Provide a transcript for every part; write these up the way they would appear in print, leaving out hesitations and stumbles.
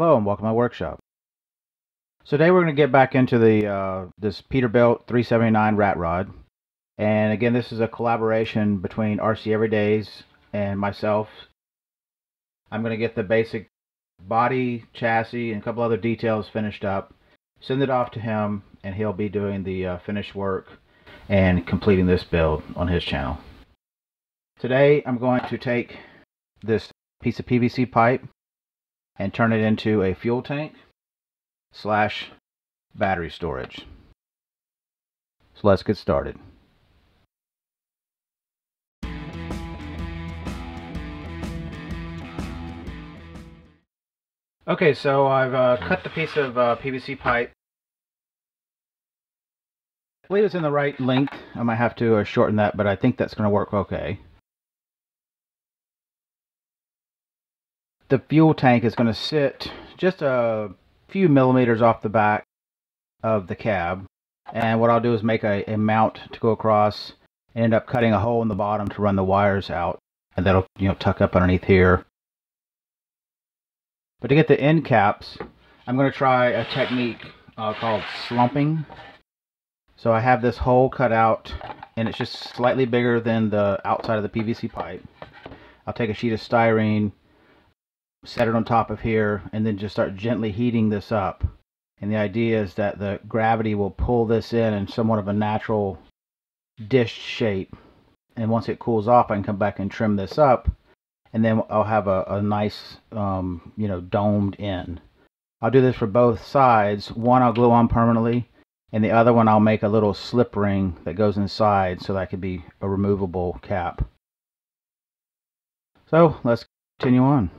Hello and welcome to my workshop. So today we're going to get back into the this Peterbilt 379 rat rod, and again this is a collaboration between RC Everydays and myself. I'm going to get the basic body, chassis, and a couple other details finished up, send it off to him, and he'll be doing the finished work and completing this build on his channel. Today I'm going to take this piece of PVC pipe and turn it into a fuel tank / battery storage. So let's get started. Okay, so I've cut the piece of PVC pipe. I believe it's in the right length. I might have to shorten that, but I think that's going to work okay. The fuel tank is going to sit just a few millimeters off the back of the cab, and what I'll do is make a mount to go across and end up cutting a hole in the bottom to run the wires out, and that'll tuck up underneath here. But to get the end caps, I'm going to try a technique called slumping. So I have this hole cut out, and it's just slightly bigger than the outside of the PVC pipe. I'll take a sheet of styrene, set it on top of here, and then just start gently heating this up. And the idea is that the gravity will pull this in somewhat of a natural dish shape. And once it cools off, I can come back and trim this up, and then I'll have a nice, domed end. I'll do this for both sides. One I'll glue on permanently, and the other one I'll make a little slip ring that goes inside so that could be a removable cap. So let's continue on.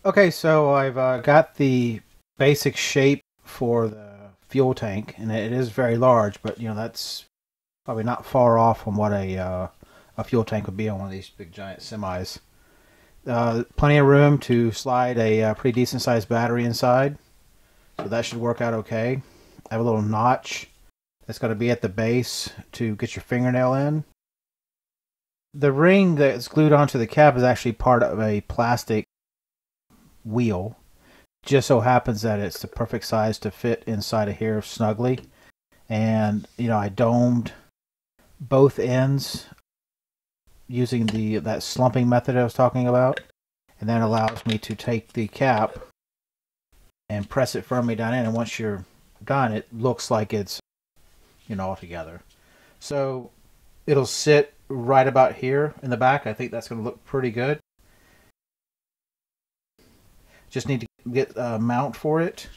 Okay, so I've got the basic shape for the fuel tank, and it is very large, but that's probably not far off from what a fuel tank would be on one of these big giant semis. Plenty of room to slide a pretty decent sized battery inside, so that should work out okay. I have a little notch that's going to be at the base to get your fingernail in. The ring that's glued onto the cab is actually part of a plastic wheel. Just so happens that it's the perfect size to fit inside of here snugly, and I domed both ends using that slumping method I was talking about, and that allows me to take the cap and press it firmly down in, and once you're done it looks like it's all together. So it'll sit right about here in the back. I think that's going to look pretty good. Just need to get a mount for it,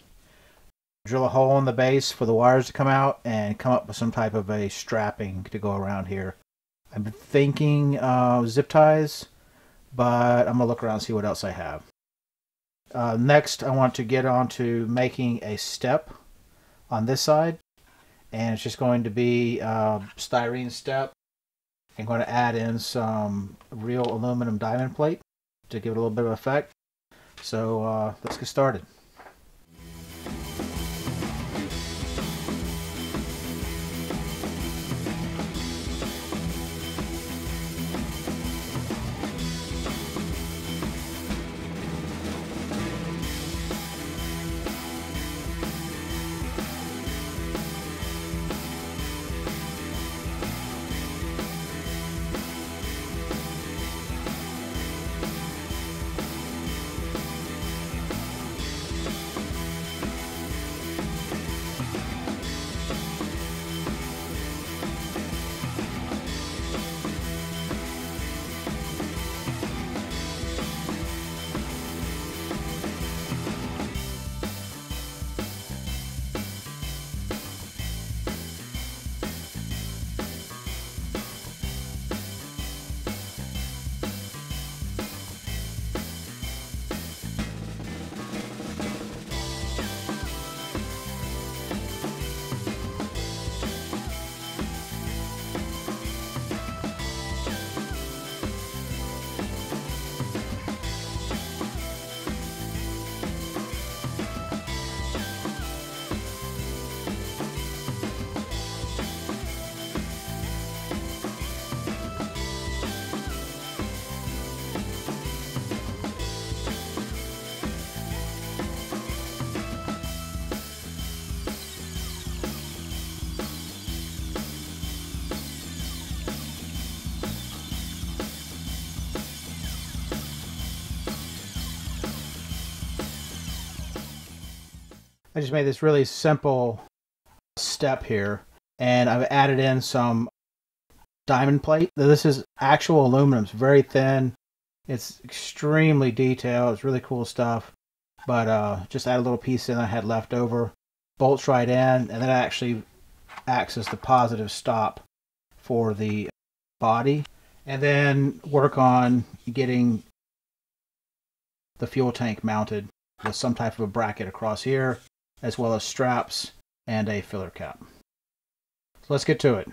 drill a hole in the base for the wires to come out, and come up with some type of a strapping to go around here. I'm thinking zip ties, but I'm going to look around and see what else I have. Next, I want to get on to making a step on this side, and it's just going to be a styrene step. I'm going to add in some real aluminum diamond plate to give it a little bit of effect. So let's get started. I just made this really simple step here, and I've added in some diamond plate. This is actual aluminum. It's very thin. It's extremely detailed. It's really cool stuff. But just add a little piece in I had left over. Bolts right in, and that actually acts as the positive stop for the body. And then work on getting the fuel tank mounted with some type of a bracket across here, as well as straps and a filler cap. So let's get to it.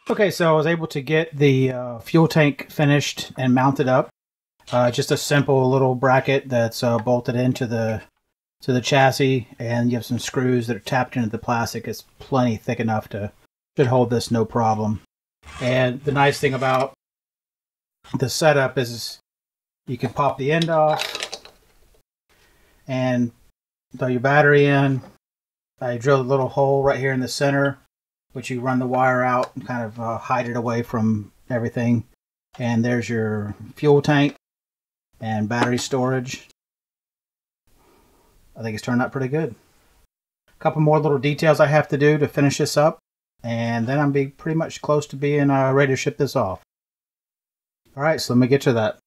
Okay, so I was able to get the fuel tank finished and mounted up. Just a simple little bracket that's bolted into the chassis, and you have some screws that are tapped into the plastic. It's plenty thick enough to should hold this no problem. And the nice thing about The setup is you can pop the end off and throw your battery in. I drill a little hole right here in the center, which you run the wire out and kind of hide it away from everything. And there's your fuel tank and battery storage. I think it's turned out pretty good. A couple more little details I have to do to finish this up, and then I'll be pretty much close to being ready to ship this off. Alright, so let me get to that.